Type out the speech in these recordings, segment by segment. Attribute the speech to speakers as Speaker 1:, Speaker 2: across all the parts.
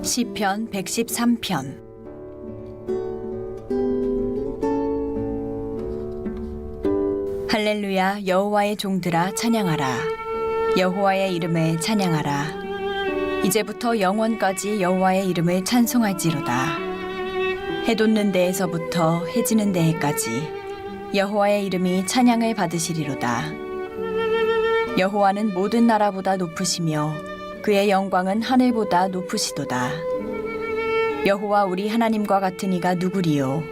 Speaker 1: 시편 113편. 할렐루야. 여호와의 종들아 찬양하라. 여호와의 이름에 찬양하라. 이제부터 영원까지 여호와의 이름을 찬송할지로다. 해 돋는 데에서부터 해 지는 데에까지 여호와의 이름이 찬양을 받으시리로다. 여호와는 모든 나라보다 높으시며 그의 영광은 하늘보다 높으시도다. 여호와 우리 하나님과 같은 이가 누구리요?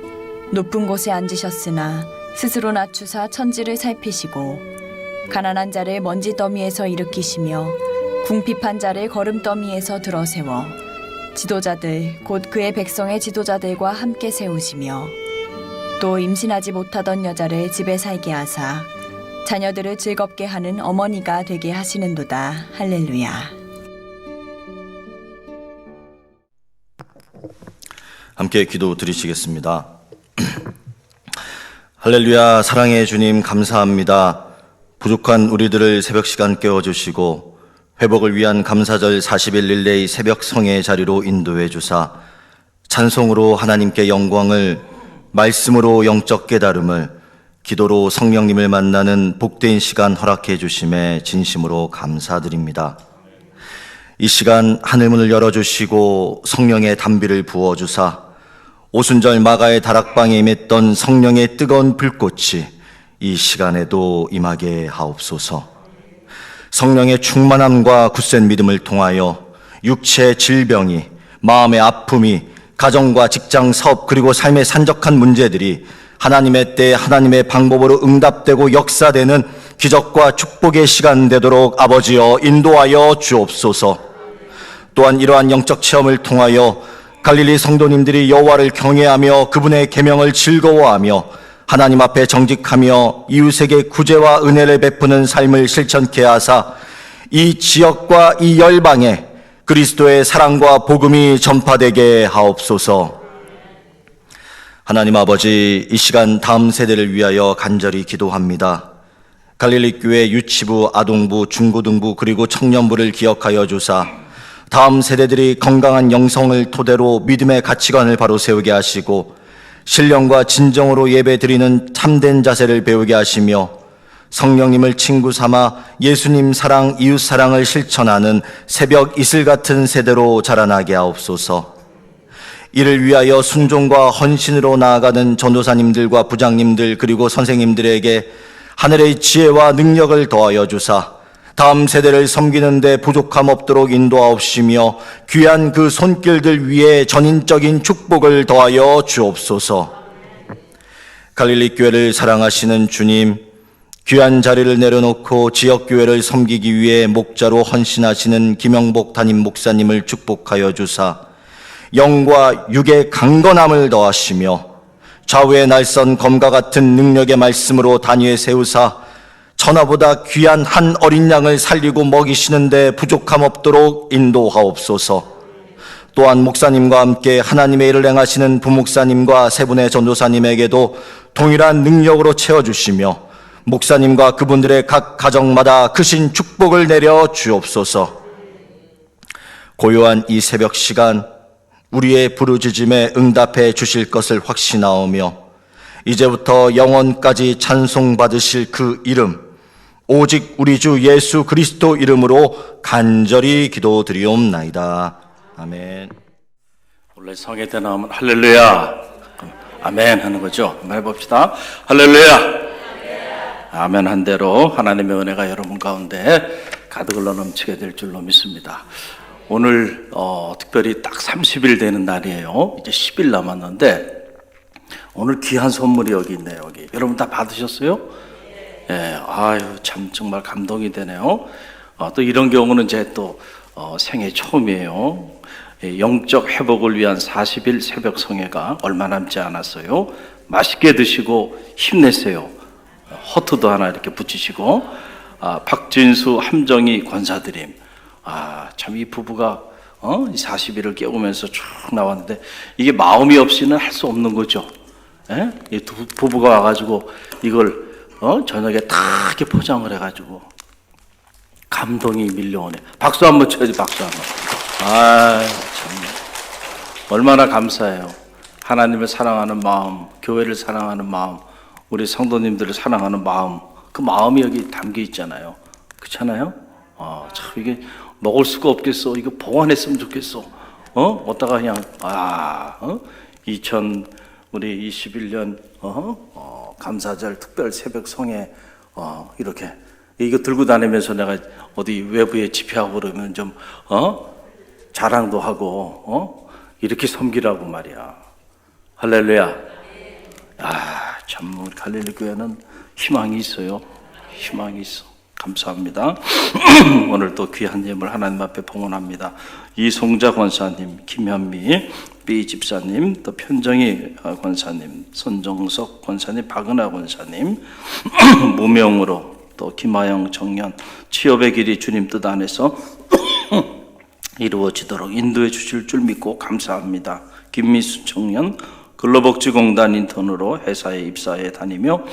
Speaker 1: 높은 곳에 앉으셨으나 스스로 낮추사 천지를 살피시고 가난한 자를 먼지 더미에서 일으키시며 궁핍한 자를 거름더미에서 들어세워 지도자들 곧 그의 백성의 지도자들과 함께 세우시며 또 임신하지 못하던 여자를 집에 살게 하사 자녀들을 즐겁게 하는 어머니가 되게 하시는도다. 할렐루야.
Speaker 2: 함께 기도 드리시겠습니다. 할렐루야. 사랑의 주님 감사합니다. 부족한 우리들을 새벽 시간 깨워주시고 회복을 위한 감사절 40일 릴레이 새벽 성의 자리로 인도해 주사 찬송으로 하나님께 영광을, 말씀으로 영적 깨달음을, 기도로 성령님을 만나는 복된 시간 허락해 주심에 진심으로 감사드립니다. 이 시간 하늘문을 열어주시고 성령의 단비를 부어주사 오순절 마가의 다락방에 임했던 성령의 뜨거운 불꽃이 이 시간에도 임하게 하옵소서. 성령의 충만함과 굳센 믿음을 통하여 육체의 질병이, 마음의 아픔이, 가정과 직장, 사업 그리고 삶의 산적한 문제들이 하나님의 때 하나님의 방법으로 응답되고 역사되는 기적과 축복의 시간 되도록 아버지여 인도하여 주옵소서. 또한 이러한 영적 체험을 통하여 갈릴리 성도님들이 여호와를 경외하며 그분의 계명을 즐거워하며 하나님 앞에 정직하며 이웃에게 구제와 은혜를 베푸는 삶을 실천케 하사 이 지역과 이 열방에 그리스도의 사랑과 복음이 전파되게 하옵소서. 하나님 아버지, 이 시간 다음 세대를 위하여 간절히 기도합니다. 갈릴리 교회 유치부, 아동부, 중고등부 그리고 청년부를 기억하여 주사 다음 세대들이 건강한 영성을 토대로 믿음의 가치관을 바로 세우게 하시고 신령과 진정으로 예배드리는 참된 자세를 배우게 하시며 성령님을 친구 삼아 예수님 사랑, 이웃 사랑을 실천하는 새벽 이슬 같은 세대로 자라나게 하옵소서. 이를 위하여 순종과 헌신으로 나아가는 전도사님들과 부장님들 그리고 선생님들에게 하늘의 지혜와 능력을 더하여 주사 다음 세대를 섬기는 데 부족함 없도록 인도하옵시며 귀한 그 손길들 위에 전인적인 축복을 더하여 주옵소서. 갈릴리 교회를 사랑하시는 주님, 귀한 자리를 내려놓고 지역교회를 섬기기 위해 목자로 헌신하시는 김영복 담임 목사님을 축복하여 주사 영과 육의 강건함을 더하시며 좌우의 날선 검과 같은 능력의 말씀으로 단위에 세우사 천하보다 귀한 한 어린 양을 살리고 먹이시는데 부족함 없도록 인도하옵소서. 또한 목사님과 함께 하나님의 일을 행하시는 부목사님과 세 분의 전도사님에게도 동일한 능력으로 채워주시며 목사님과 그분들의 각 가정마다 크신 축복을 내려 주옵소서. 고요한 이 새벽 시간 우리의 부르짖음에 응답해 주실 것을 확신하오며 이제부터 영원까지 찬송받으실 그 이름 오직 우리 주 예수 그리스도 이름으로 간절히 기도드리옵나이다. 아멘.
Speaker 3: 원래 성에 대나오면 할렐루야 아멘 하는 거죠. 한번 해봅시다. 할렐루야 아멘 한 대로 하나님의 은혜가 여러분 가운데 가득 흘러 넘치게 될 줄로 믿습니다. 오늘 특별히 딱 30일 되는 날이에요. 이제 10일 남았는데 오늘 귀한 선물이 여기 있네요. 여기 여러분 다 받으셨어요? 예, 아유 참 정말 감동이 되네요. 또 이런 경우는 제 또 생애 처음이에요. 영적 회복을 위한 40일 새벽 성회가 얼마 남지 않았어요. 맛있게 드시고 힘내세요. 허트도 하나 이렇게 붙이시고 박진수, 함정희 권사드림. 참 이 부부가 이 40일을 깨우면서 쭉 나왔는데 이게 마음이 없이는 할 수 없는 거죠. 예? 이 두 부부가 와가지고 이걸 저녁에 다 이렇게 포장을 해가지고 감동이 밀려오네. 박수 한번 쳐야지, 박수 한번. 아, 참. 얼마나 감사해요. 하나님을 사랑하는 마음, 교회를 사랑하는 마음, 우리 성도님들을 사랑하는 마음, 그 마음이 여기 담겨 있잖아요. 그렇잖아요? 참 이게 먹을 수가 없겠어. 이거 보관했으면 좋겠어. 어디다가 그냥 2021년 감사절 특별 새벽 성회 이렇게 이거 들고 다니면서 내가 어디 외부에 집회하고 그러면 좀 자랑도 하고 이렇게 섬기라고 말이야. 할렐루야. 참 우리 갈릴리 교회는 희망이 있어요. 희망이 있어. 감사합니다. 오늘 또 귀한 예물 하나님 앞에 봉헌합니다. 이송자 권사님, 김현미 B 집사님, 또 편정희 권사님, 손정석 권사님, 박은하 권사님, 무명으로 또 김하영 청년 취업의 길이 주님 뜻 안에서 이루어지도록 인도해 주실 줄 믿고 감사합니다. 김미수 청년 근로복지공단 인턴으로 회사에 입사해 다니며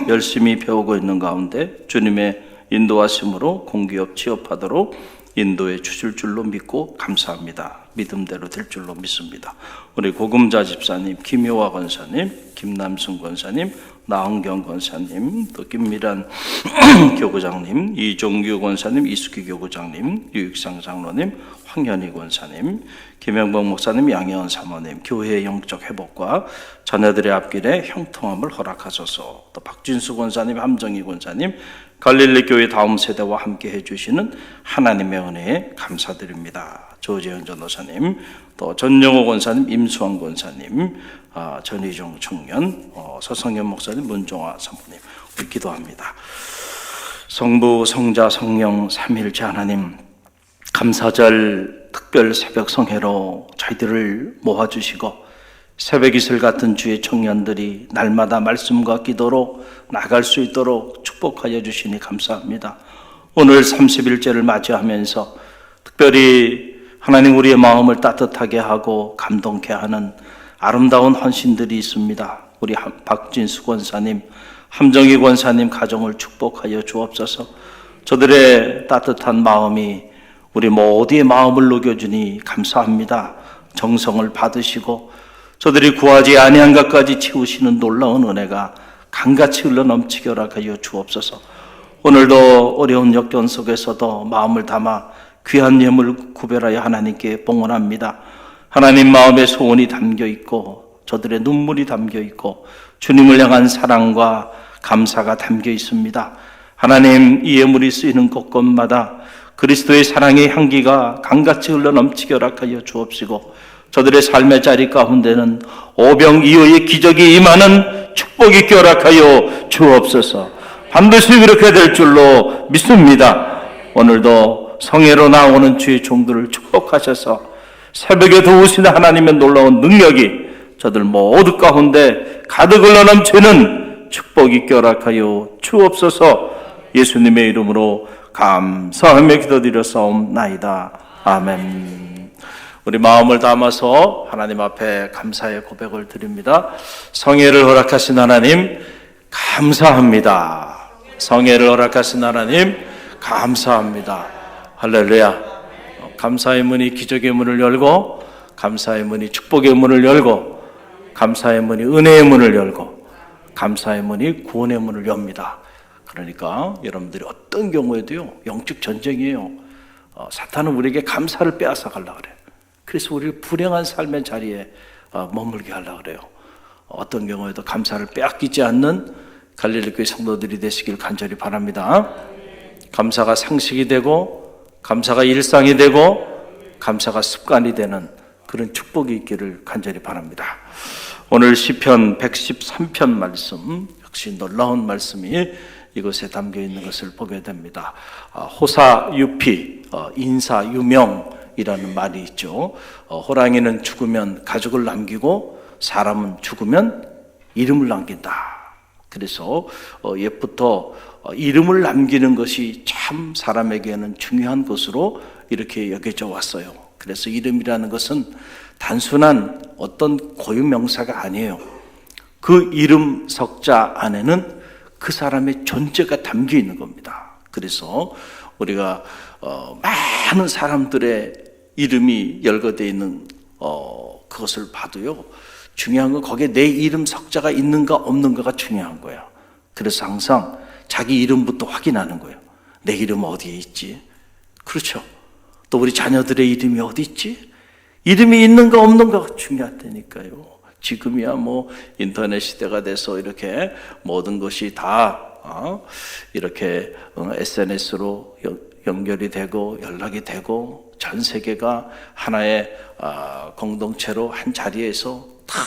Speaker 3: 열심히 배우고 있는 가운데 주님의 인도하심으로 공기업 취업하도록 인도해 주실 줄로 믿고 감사합니다. 믿음대로 될 줄로 믿습니다. 우리 고금자 집사님, 김효화 권사님, 김남순 권사님, 나은경 권사님, 또 김미란 교구장님, 이종규 권사님, 이수기 교구장님, 유익상 장로님, 황현희 권사님, 김영복 목사님, 양혜원 사모님, 교회의 영적 회복과 자녀들의 앞길에 형통함을 허락하소서. 또 박진수 권사님, 함정희 권사님, 갈릴리 교회 다음 세대와 함께 해주시는 하나님의 은혜에 감사드립니다. 조재현 전도사님, 또 전영호 권사님, 임수환 권사님, 전희종 청년, 서성현 목사님, 문종화 사모님, 우리 기도합니다. 성부, 성자, 성령, 삼위일체 하나님, 감사절 특별 새벽 성회로 저희들을 모아주시고 새벽 이슬 같은 주의 청년들이 날마다 말씀과 기도로 나갈 수 있도록 축복하여 주시니 감사합니다. 오늘 30일째를 맞이하면서 특별히 하나님 우리의 마음을 따뜻하게 하고 감동케 하는 아름다운 헌신들이 있습니다. 우리 박진수 권사님, 함정희 권사님 가정을 축복하여 주옵소서. 저들의 따뜻한 마음이 우리 모두의 마음을 녹여주니 감사합니다. 정성을 받으시고 저들이 구하지 아니한 것까지 채우시는 놀라운 은혜가 강같이 흘러넘치게 허락하여 주옵소서. 오늘도 어려운 역경 속에서도 마음을 담아 귀한 예물 구별하여 하나님께 봉헌합니다. 하나님 마음에 소원이 담겨 있고 저들의 눈물이 담겨 있고 주님을 향한 사랑과 감사가 담겨 있습니다. 하나님, 이 예물이 쓰이는 곳곳마다 그리스도의 사랑의 향기가 강같이 흘러넘치게 허락하여 주옵시고 저들의 삶의 자리 가운데는 오병이어의 기적이 임하는 축복이 있게 허락하여 주옵소서. 반드시 그렇게 될 줄로 믿습니다. 오늘도 성회로 나오는 주의 종들을 축복하셔서 새벽에 도우시는 하나님의 놀라운 능력이 저들 모두 가운데 가득 흘러넘치는 축복이 있게 허락하여 주옵소서. 예수님의 이름으로 감사하며 기도드렸사옵나이다. 아멘. 우리 마음을 담아서 하나님 앞에 감사의 고백을 드립니다. 성회를 허락하신 하나님 감사합니다. 성회를 허락하신 하나님 감사합니다. 할렐루야. 감사의 문이 기적의 문을 열고, 감사의 문이 축복의 문을 열고, 감사의 문이 은혜의 문을 열고, 감사의 문이 구원의 문을 엽니다. 그러니까 여러분들이 어떤 경우에도요, 영적 전쟁이에요. 사탄은 우리에게 감사를 빼앗아 가려고 그래요. 그래서 우리를 불행한 삶의 자리에 머물게 하려고 그래요. 어떤 경우에도 감사를 빼앗기지 않는 갈릴리 교회 성도들이 되시길 간절히 바랍니다. 감사가 상식이 되고, 감사가 일상이 되고, 감사가 습관이 되는 그런 축복이 있기를 간절히 바랍니다. 오늘 시편 113편 말씀, 역시 놀라운 말씀이 이곳에 담겨 있는 것을 보게 됩니다. 호사유피, 인사유명이라는 말이 있죠. 호랑이는 죽으면 가족을 남기고 사람은 죽으면 이름을 남긴다. 그래서 옛부터 이름을 남기는 것이 참 사람에게는 중요한 것으로 이렇게 여겨져 왔어요. 그래서 이름이라는 것은 단순한 어떤 고유 명사가 아니에요. 그 이름 석자 안에는 그 사람의 존재가 담겨 있는 겁니다. 그래서 우리가 많은 사람들의 이름이 열거되어 있는 그것을 봐도요, 중요한 건 거기에 내 이름 석자가 있는가 없는가가 중요한 거야. 그래서 항상 자기 이름부터 확인하는 거예요. 내 이름 어디에 있지? 그렇죠. 또 우리 자녀들의 이름이 어디 있지? 이름이 있는가 없는가가 중요하다니까요. 지금이야 뭐 인터넷 시대가 돼서 이렇게 모든 것이 다 이렇게 SNS로 연결이 되고 연락이 되고 전 세계가 하나의 공동체로 한 자리에서 다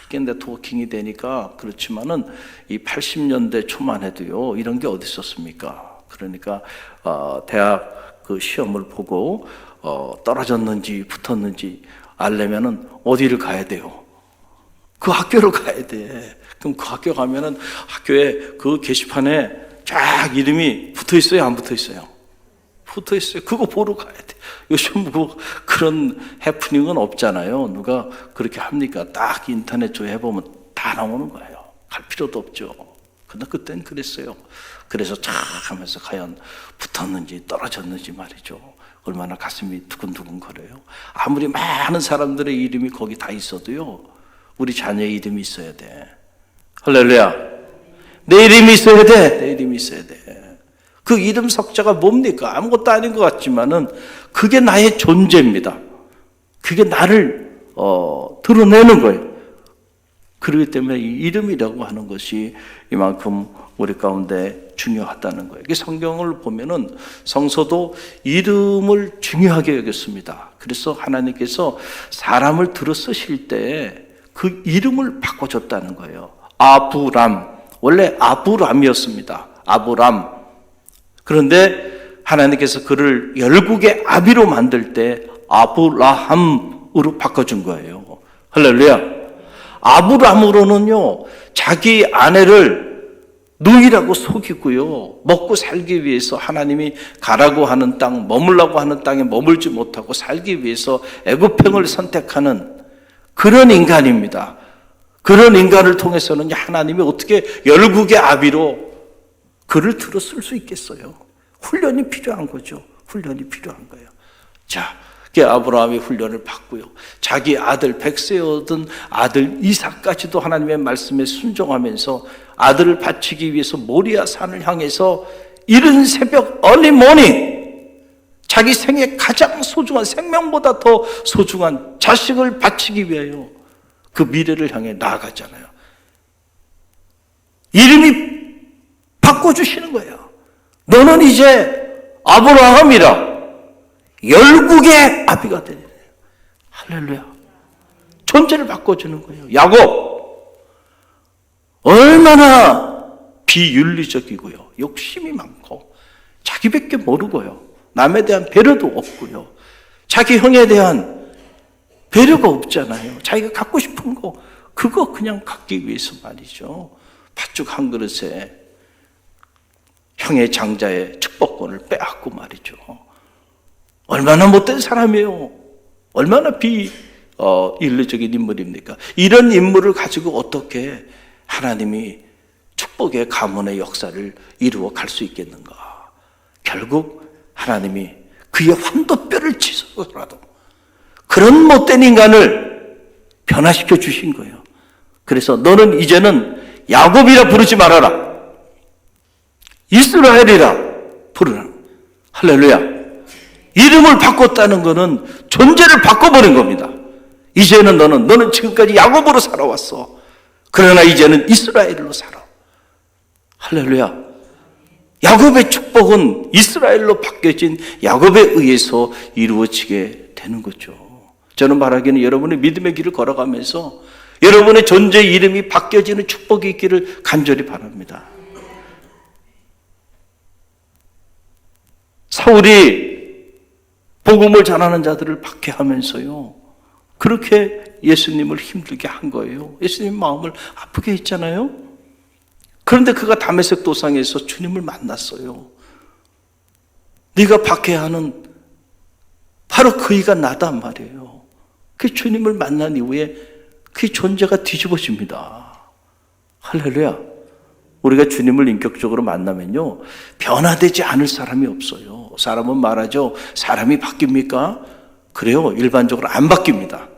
Speaker 3: 이게 네트워킹이 되니까. 그렇지만은 이 80년대 초만 해도요, 이런 게 어디 있었습니까? 그러니까 대학 그 시험을 보고 떨어졌는지 붙었는지 알려면은 어디를 가야 돼요? 그 학교를 가야 돼. 그럼 그 학교 가면은 학교에 그 게시판에 쫙 이름이 붙어 있어요, 안 붙어 있어요? 붙어 있어요. 그거 보러 가야 돼. 요즘 뭐 그런 해프닝은 없잖아요. 누가 그렇게 합니까? 딱 인터넷 조회해보면 다 나오는 거예요. 갈 필요도 없죠. 근데 그땐 그랬어요. 그래서 쫙 하면서 과연 붙었는지 떨어졌는지 말이죠. 얼마나 가슴이 두근두근 거려요. 아무리 많은 사람들의 이름이 거기 다 있어도요, 우리 자녀의 이름이 있어야 돼. 할렐루야. 내 이름이 있어야 돼. 내 이름이 있어야 돼. 그 이름 석자가 뭡니까? 아무것도 아닌 것 같지만은 그게 나의 존재입니다. 그게 나를 드러내는 거예요. 그렇기 때문에 이 이름이라고 하는 것이 이만큼 우리 가운데 중요하다는 거예요. 이 성경을 보면은 성서도 이름을 중요하게 여겼습니다. 그래서 하나님께서 사람을 들어 쓰실 때 그 이름을 바꿔줬다는 거예요. 아브람, 원래 아브람이었습니다. 아브람. 그런데 하나님께서 그를 열국의 아비로 만들 때 아브라함으로 바꿔준 거예요. 할렐루야. 아브람으로는요, 자기 아내를 누이라고 속이고요, 먹고 살기 위해서 하나님이 가라고 하는 땅, 머물라고 하는 땅에 머물지 못하고 살기 위해서 애굽행을 선택하는 그런 인간입니다. 그런 인간을 통해서는 하나님이 어떻게 열국의 아비로 그를 들어 쓸 수 있겠어요? 훈련이 필요한 거죠. 훈련이 필요한 거예요. 자, 아브라함이 훈련을 받고요, 자기 아들 백세에 얻은 아들 이삭까지도 하나님의 말씀에 순종하면서 아들을 바치기 위해서 모리아 산을 향해서 이른 새벽 얼리 모닝 자기 생에 가장 소중한, 생명보다 더 소중한 자식을 바치기 위하여 그 미래를 향해 나아갔잖아요. 이름이 바꿔주시는 거예요. 너는 이제 아브라함이라 열국의 아비가 되네. 할렐루야. 존재를 바꿔주는 거예요. 야곱, 얼마나 비윤리적이고요, 욕심이 많고 자기밖에 모르고요, 남에 대한 배려도 없고요, 자기 형에 대한 배려가 없잖아요. 자기가 갖고 싶은 거 그거 그냥 갖기 위해서 말이죠. 팥죽 한 그릇에 형의 장자의 축복권을 빼앗고 말이죠. 얼마나 못된 사람이에요. 얼마나 비윤리적인 인물입니까? 이런 인물을 가지고 어떻게 하나님이 축복의 가문의 역사를 이루어 갈 수 있겠는가? 결국 하나님이 그의 환도뼈를 찢어서라도 그런 못된 인간을 변화시켜 주신 거예요. 그래서 너는 이제는 야곱이라 부르지 말아라, 이스라엘이라 부르라. 할렐루야. 이름을 바꿨다는 것은 존재를 바꿔버린 겁니다. 이제는 너는 지금까지 야곱으로 살아왔어. 그러나 이제는 이스라엘로 살아. 할렐루야. 야곱의 축복은 이스라엘로 바뀌어진 야곱에 의해서 이루어지게 되는 거죠. 저는 말하기는 여러분의 믿음의 길을 걸어가면서 여러분의 존재 이름이 바뀌어지는 축복이 있기를 간절히 바랍니다. 사울이 복음을 전하는 자들을 박해하면서요, 그렇게 예수님을 힘들게 한 거예요. 예수님 마음을 아프게 했잖아요. 그런데 그가 다메섹 도상에서 주님을 만났어요. 네가 박해하는 바로 그이가 나단 말이에요. 그 주님을 만난 이후에 그 존재가 뒤집어집니다. 할렐루야. 우리가 주님을 인격적으로 만나면요, 변화되지 않을 사람이 없어요. 사람은 말하죠. 사람이 바뀝니까? 그래요. 일반적으로 안 바뀝니다.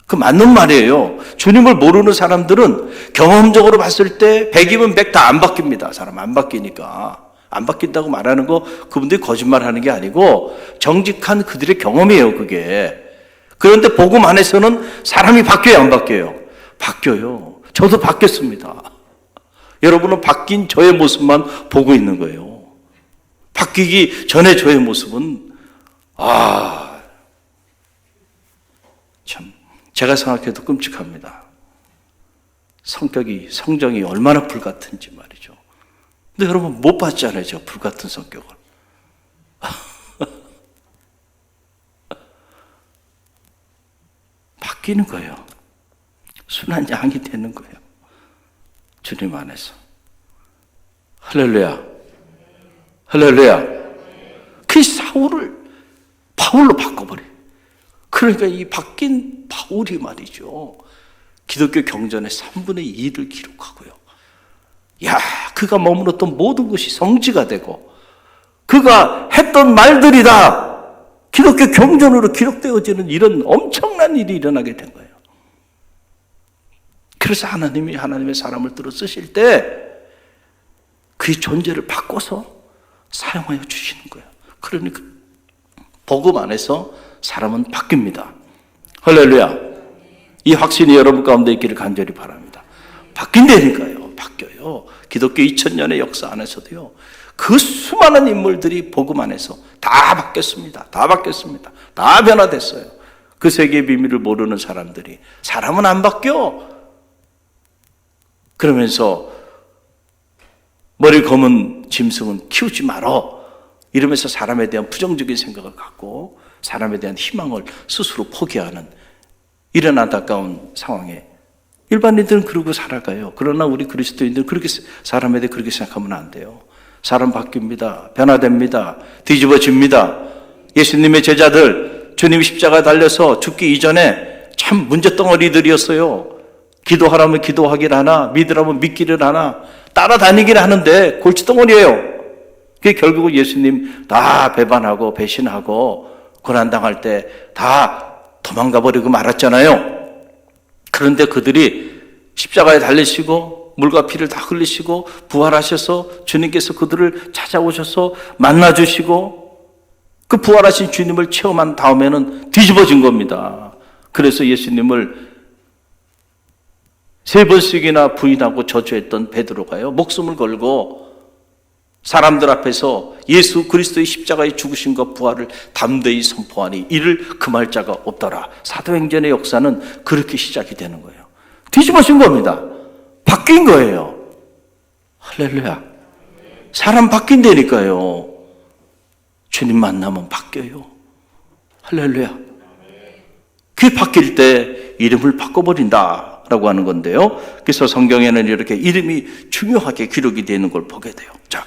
Speaker 3: 그 맞는 말이에요. 주님을 모르는 사람들은 경험적으로 봤을 때 100이면 100 다 안 바뀝니다. 사람 안 바뀌니까. 안 바뀐다고 말하는 거 그분들이 거짓말하는 게 아니고 정직한 그들의 경험이에요, 그게. 그런데 복음 안에서는 사람이 바뀌어요, 안 바뀌어요? 바뀌어요. 저도 바뀌었습니다. 여러분은 바뀐 저의 모습만 보고 있는 거예요. 바뀌기 전에 저의 모습은 참 제가 생각해도 끔찍합니다. 성정이 얼마나 불같은지 말이죠. 근데 여러분 못 봤잖아요, 저 불같은 성격을. 바뀌는 거예요. 순한 양이 되는 거예요. 주님 안에서. 할렐루야. 할렐루야. 그 사울을 바울로 바꿔버려요. 그러니까 이 바뀐 바울이 말이죠. 기독교 경전의 3분의 2를 기록하고요. 야, 그가 머물렀던 모든 것이 성지가 되고 그가 했던 말들이 다 기독교 경전으로 기록되어지는 이런 엄청난 일이 일어나게 된 거예요. 그래서 하나님의 사람을 들어 쓰실 때 그의 존재를 바꿔서 사용하여 주시는 거예요. 그러니까 복음 안에서 사람은 바뀝니다. 할렐루야. 이 확신이 여러분 가운데 있기를 간절히 바랍니다. 바뀐다니까요. 바뀌어요. 기독교 2000년의 역사 안에서도요. 그 수많은 인물들이 복음 안에서 다 바뀌었습니다. 다 바뀌었습니다. 다 변화됐어요. 그 세계의 비밀을 모르는 사람들이 사람은 안 바뀌어. 그러면서 머리 검은 짐승은 키우지 말어. 이러면서 사람에 대한 부정적인 생각을 갖고 사람에 대한 희망을 스스로 포기하는 이런 안타까운 상황에 일반인들은 그러고 살아가요. 그러나 우리 그리스도인들은 그렇게 사람에 대해 그렇게 생각하면 안 돼요. 사람 바뀝니다. 변화됩니다. 뒤집어집니다. 예수님의 제자들 주님 십자가 달려서 죽기 이전에 참 문제덩어리들이었어요. 기도하라면 기도하길 하나 믿으라면 믿기를 하나 따라다니긴 하는데 골칫덩어리예요. 그게 결국은 예수님 다 배반하고 배신하고 고난당할 때 다 도망가 버리고 말았잖아요. 그런데 그들이 십자가에 달리시고 물과 피를 다 흘리시고 부활하셔서 주님께서 그들을 찾아오셔서 만나주시고 그 부활하신 주님을 체험한 다음에는 뒤집어진 겁니다. 그래서 예수님을 3번씩이나 부인하고 저주했던 베드로가요, 목숨을 걸고 사람들 앞에서 예수 그리스도의 십자가의 죽으심과 부활을 담대히 선포하니 이를 금할 자가 없더라. 사도행전의 역사는 그렇게 시작이 되는 거예요. 뒤집어진 겁니다. 바뀐 거예요. 할렐루야. 사람 바뀐다니까요. 주님 만나면 바뀌어요. 할렐루야. 그게 바뀔 때 이름을 바꿔버린다 라고 하는 건데요. 그래서 성경에는 이렇게 이름이 중요하게 기록이 되는 걸 보게 돼요. 자,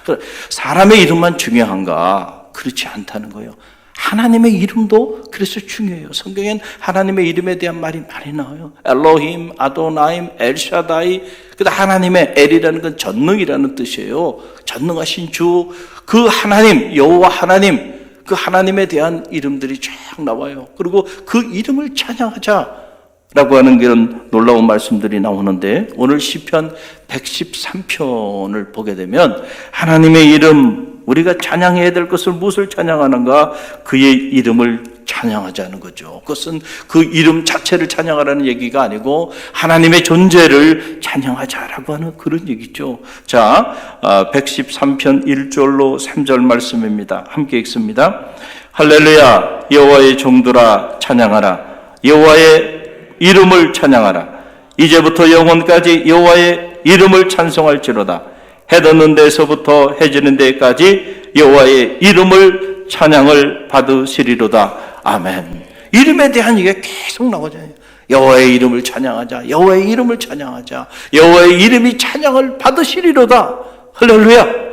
Speaker 3: 사람의 이름만 중요한가? 그렇지 않다는 거예요. 하나님의 이름도 그래서 중요해요. 성경엔 하나님의 이름에 대한 말이 많이 나와요. 엘로힘, 아도나임, 엘샤다이. 그다음 하나님의 엘이라는 건 전능이라는 뜻이에요. 전능하신 주, 그 하나님, 여호와 하나님, 그 하나님에 대한 이름들이 쫙 나와요. 그리고 그 이름을 찬양하자 라고 하는 그런 놀라운 말씀들이 나오는데 오늘 시편 113편을 보게 되면 하나님의 이름, 우리가 찬양해야 될 것을 무엇을 찬양하는가? 그의 이름을 찬양하자는 거죠. 그것은 그 이름 자체를 찬양하라는 얘기가 아니고 하나님의 존재를 찬양하자라고 하는 그런 얘기죠. 자, 113편 1절로 3절 말씀입니다. 함께 읽습니다. 할렐루야, 여호와의 종들아 찬양하라. 여호와의 이름을 찬양하라. 이제부터 영원까지 여호와의 이름을 찬송할지로다. 해 돋는 데서부터 해 지는 데까지 여호와의 이름을 찬양을 받으시리로다. 아멘. 이름에 대한 얘기가 계속 나오잖아요. 여호와의 이름을 찬양하자. 여호와의 이름을 찬양하자. 여호와의 이름이 찬양을 받으시리로다. 할렐루야.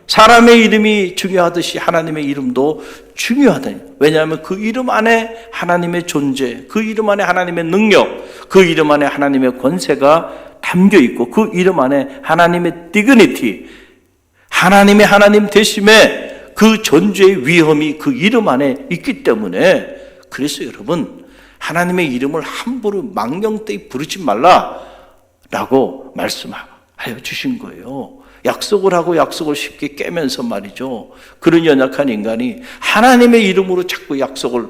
Speaker 3: 사람의 이름이 중요하듯이 하나님의 이름도 중요하다. 왜냐하면 그 이름 안에 하나님의 존재, 그 이름 안에 하나님의 능력, 그 이름 안에 하나님의 권세가 담겨 있고 그 이름 안에 하나님의 디그니티, 하나님의 하나님 되심에 그 전죄의 위험이 그 이름 안에 있기 때문에, 그래서 여러분, 하나님의 이름을 함부로 망령되이 부르지 말라라고 말씀하여 주신 거예요. 약속을 하고 약속을 쉽게 깨면서 말이죠. 그런 연약한 인간이 하나님의 이름으로 자꾸 약속을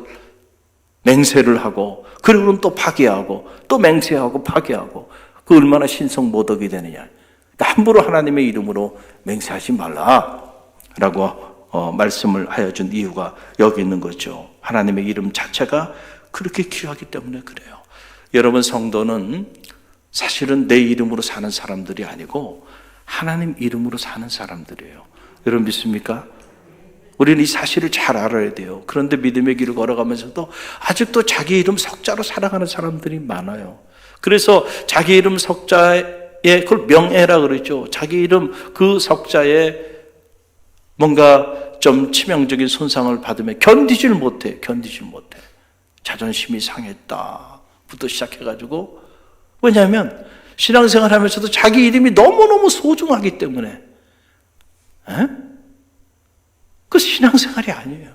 Speaker 3: 맹세를 하고, 그리고는 또 파기하고, 또 맹세하고 파기하고, 그 얼마나 신성모독이 되느냐. 그러니까 함부로 하나님의 이름으로 맹세하지 말라라고 말씀을 하여 준 이유가 여기 있는 거죠. 하나님의 이름 자체가 그렇게 귀하기 때문에 그래요. 여러분, 성도는 사실은 내 이름으로 사는 사람들이 아니고 하나님 이름으로 사는 사람들이에요. 여러분 믿습니까? 우리는 이 사실을 잘 알아야 돼요. 그런데 믿음의 길을 걸어가면서도 아직도 자기 이름 석자로 살아가는 사람들이 많아요. 그래서 자기 이름 석자에, 그걸 명예라 그러죠. 자기 이름 그 석자에 뭔가 좀 치명적인 손상을 받으면 견디질 못해. 자존심이 상했다부터 시작해가지고, 왜냐하면 신앙생활 하면서도 자기 이름이 너무너무 소중하기 때문에, 그 신앙생활이 아니에요.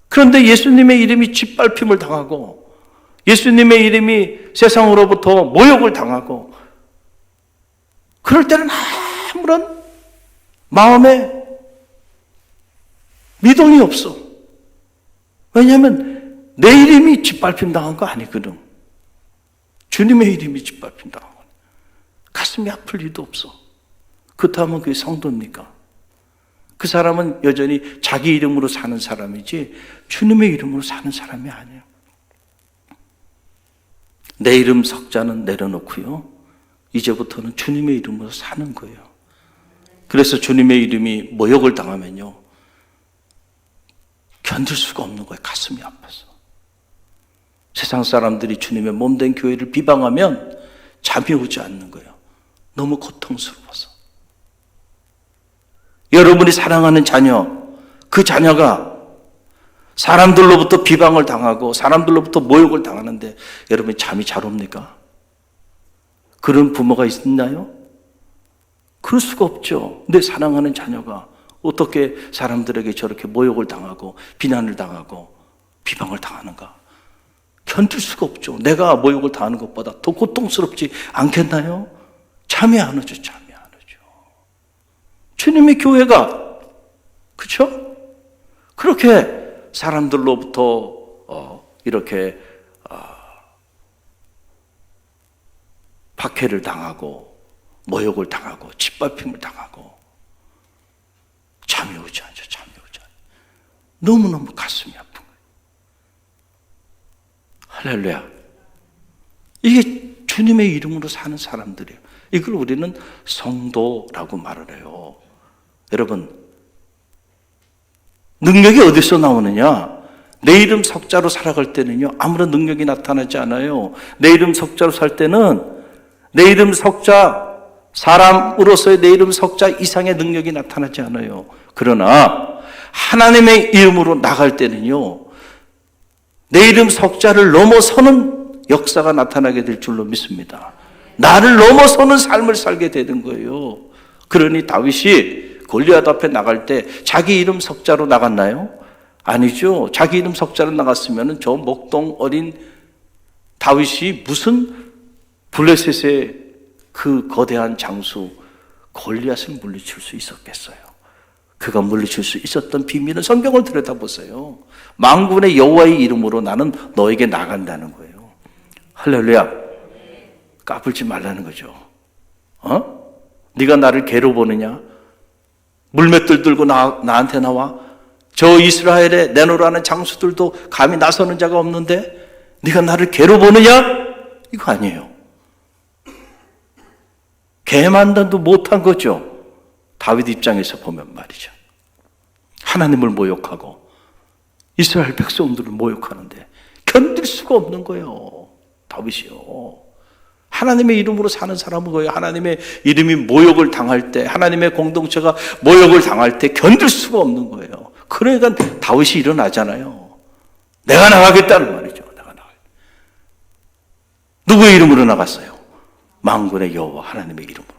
Speaker 3: 그런데 예수님의 이름이 짓밟힘을 당하고, 예수님의 이름이 세상으로부터 모욕을 당하고, 그럴 때는 아무런 마음에 미동이 없어. 왜냐하면 내 이름이 짓밟힘 당한 거 아니거든. 주님의 이름이 짓밟힌 당한 거예요. 가슴이 아플 리도 없어. 그렇다면 그게 성도입니까? 그 사람은 여전히 자기 이름으로 사는 사람이지 주님의 이름으로 사는 사람이 아니에요. 내 이름 석자는 내려놓고요, 이제부터는 주님의 이름으로 사는 거예요. 그래서 주님의 이름이 모욕을 당하면요, 견딜 수가 없는 거예요. 가슴이 아파서. 세상 사람들이 주님의 몸된 교회를 비방하면 잠이 오지 않는 거예요. 너무 고통스러워서. 여러분이 사랑하는 자녀, 그 자녀가 사람들로부터 비방을 당하고 사람들로부터 모욕을 당하는데 여러분이 잠이 잘 옵니까? 그런 부모가 있나요? 그럴 수가 없죠. 내 사랑하는 자녀가 어떻게 사람들에게 저렇게 모욕을 당하고 비난을 당하고 비방을 당하는가? 견딜 수가 없죠. 내가 모욕을 당하는 것보다 더 고통스럽지 않겠나요? 잠이 안 오죠. 주님의 교회가, 그렇죠? 그렇게 사람들로부터 이렇게 박해를 당하고 모욕을 당하고 짓밟힘을 당하고 잠이 오지 않죠. 너무너무 가슴이 아픈 거예요. 할렐루야. 이게 주님의 이름으로 사는 사람들이에요. 이걸 우리는 성도라고 말을 해요. 여러분, 능력이 어디서 나오느냐? 내 이름 석자로 살아갈 때는요, 아무런 능력이 나타나지 않아요. 내 이름 석자로 살 때는 내 이름 석자, 사람으로서의 내 이름 석자 이상의 능력이 나타나지 않아요. 그러나 하나님의 이름으로 나갈 때는요, 내 이름 석자를 넘어서는 역사가 나타나게 될 줄로 믿습니다. 나를 넘어서는 삶을 살게 되는 거예요. 그러니 다윗이 골리앗 앞에 나갈 때 자기 이름 석자로 나갔나요? 아니죠. 자기 이름 석자로 나갔으면 저 목동 어린 다윗이 무슨 블레셋의 그 거대한 장수 골리앗을 물리칠 수 있었겠어요. 그가 물리칠 수 있었던 비밀은 성경을 들여다보세요. 만군의 여호와의 이름으로 나는 너에게 나간다는 거예요. 할렐루야. 까불지 말라는 거죠. 네가 나를 개로 보느냐? 물맷들 들고 나한테 나와? 저 이스라엘에 내놓으라는 장수들도 감히 나서는 자가 없는데 네가 나를 개로 보느냐? 이거 아니에요. 개만단도 못한 거죠. 다윗 입장에서 보면 말이죠. 하나님을 모욕하고 이스라엘 백성들을 모욕하는데 견딜 수가 없는 거예요. 다윗이요. 하나님의 이름으로 사는 사람은 거예요. 하나님의 이름이 모욕을 당할 때, 하나님의 공동체가 모욕을 당할 때 견딜 수가 없는 거예요. 그러니까 다윗이 일어나잖아요. 내가 나가겠다는 말이죠. 누구의 이름으로 나갔어요? 만군의 여호와 하나님의 이름으로.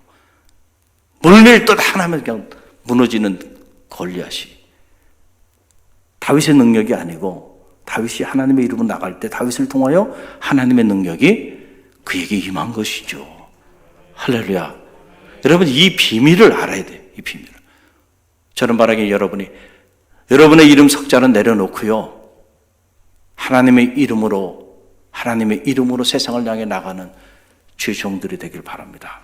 Speaker 3: 물밀듯 하나면 그냥 무너지는 골리앗이 다윗의 능력이 아니고 다윗이 하나님의 이름으로 나갈 때 다윗을 통하여 하나님의 능력이 그에게 임한 것이죠. 할렐루야. 여러분 이 비밀을 알아야 돼요. 이 비밀을. 저는 바라기 여러분이 여러분의 이름 석자는 내려놓고요. 하나님의 이름으로 세상을 향해 나가는 주의 종들이 되길 바랍니다.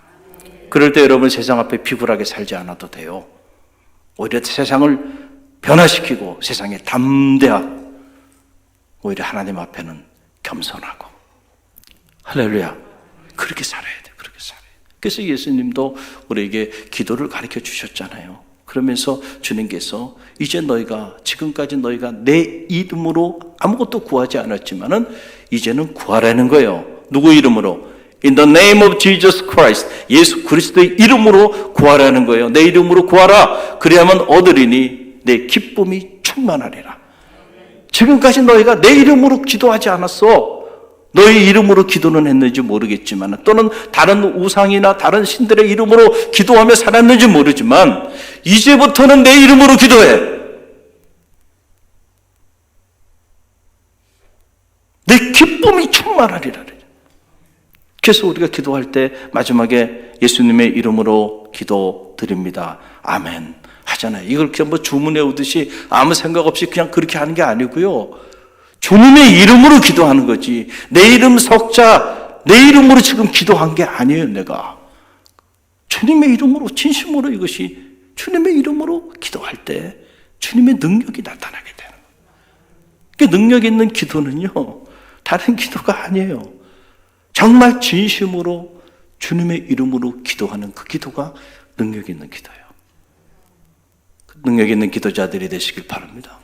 Speaker 3: 그럴 때 여러분 세상 앞에 비굴하게 살지 않아도 돼요. 오히려 세상을 변화시키고 세상에 담대하고 오히려 하나님 앞에는 겸손하고 할렐루야. 그렇게 살아야 돼. 그렇게 살아야 돼. 그래서 예수님도 우리에게 기도를 가르쳐 주셨잖아요. 그러면서 주님께서 이제 너희가 지금까지 너희가 내 이름으로 아무것도 구하지 않았지만은 이제는 구하라는 거예요. 누구 이름으로? In the name of Jesus Christ. 예수 그리스도의 이름으로 구하라는 거예요. 내 이름으로 구하라. 그래야만 얻으리니 내 기쁨이 충만하리라. 지금까지 너희가 내 이름으로 기도하지 않았어. 너희 이름으로 기도는 했는지 모르겠지만 또는 다른 우상이나 다른 신들의 이름으로 기도하며 살았는지 모르지만 이제부터는 내 이름으로 기도해. 내 기쁨이 충만하리라. 그래서 우리가 기도할 때 마지막에 예수님의 이름으로 기도드립니다. 아멘 하잖아요. 이걸 그냥 뭐 주문해 오듯이 아무 생각 없이 그냥 그렇게 하는 게 아니고요. 주님의 이름으로 기도하는 거지. 내 이름 석자, 내 이름으로 지금 기도한 게 아니에요, 내가. 주님의 이름으로, 진심으로 이것이 주님의 이름으로 기도할 때 주님의 능력이 나타나게 되는 거예요. 그 능력 있는 기도는요, 다른 기도가 아니에요. 정말 진심으로 주님의 이름으로 기도하는 그 기도가 능력 있는 기도예요. 능력 있는 기도자들이 되시길 바랍니다.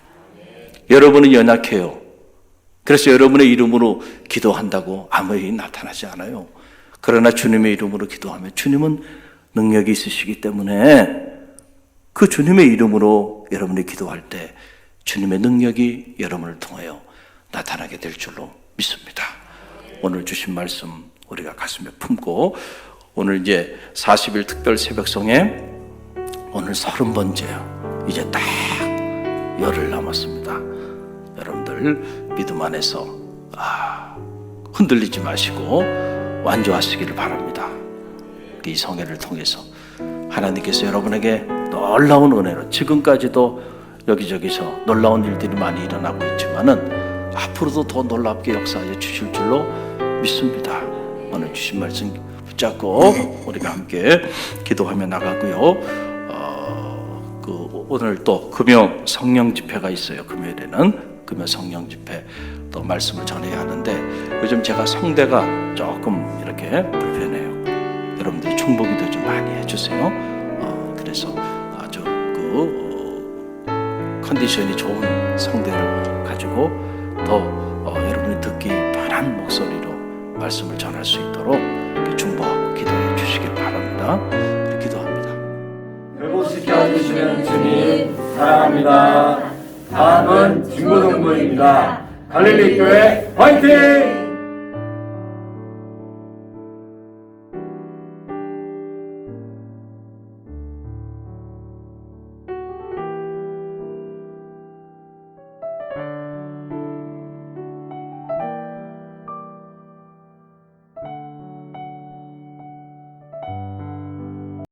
Speaker 3: 여러분은 연약해요. 그래서 여러분의 이름으로 기도한다고 아무 일이 나타나지 않아요. 그러나 주님의 이름으로 기도하면 주님은 능력이 있으시기 때문에 그 주님의 이름으로 여러분이 기도할 때 주님의 능력이 여러분을 통하여 나타나게 될 줄로 믿습니다. 오늘 주신 말씀 우리가 가슴에 품고 오늘 이제 40일 특별 새벽송에 오늘 30번째요. 이제 딱 열흘 남았습니다. 여러분들 믿음 안에서 흔들리지 마시고 완주하시기를 바랍니다. 이 성회를 통해서 하나님께서 여러분에게 놀라운 은혜로 지금까지도 여기저기서 놀라운 일들이 많이 일어나고 있지만은 앞으로도 더 놀랍게 역사해 주실 줄로 믿습니다. 오늘 주신 말씀 붙잡고 우리가 함께 기도하며 나가고요. 오늘 또 금요 성령 집회가 있어요. 금요일에는 금요 성령 집회 또 말씀을 전해야 하는데 요즘 제가 성대가 조금 이렇게 불편해요. 여러분들이 충복기도 좀 많이 해주세요. 그래서 아주 컨디션이 좋은 성대를 가지고 더 여러분이 듣기 편한 목소리로 말씀을 전할 수 있도록 중보하고 기도해 주시길 바랍니다. 기도합니다.
Speaker 4: 회복시켜주시는 주님 사랑합니다. 다음은 중고등부입니다. 갈릴리 교회 화이팅!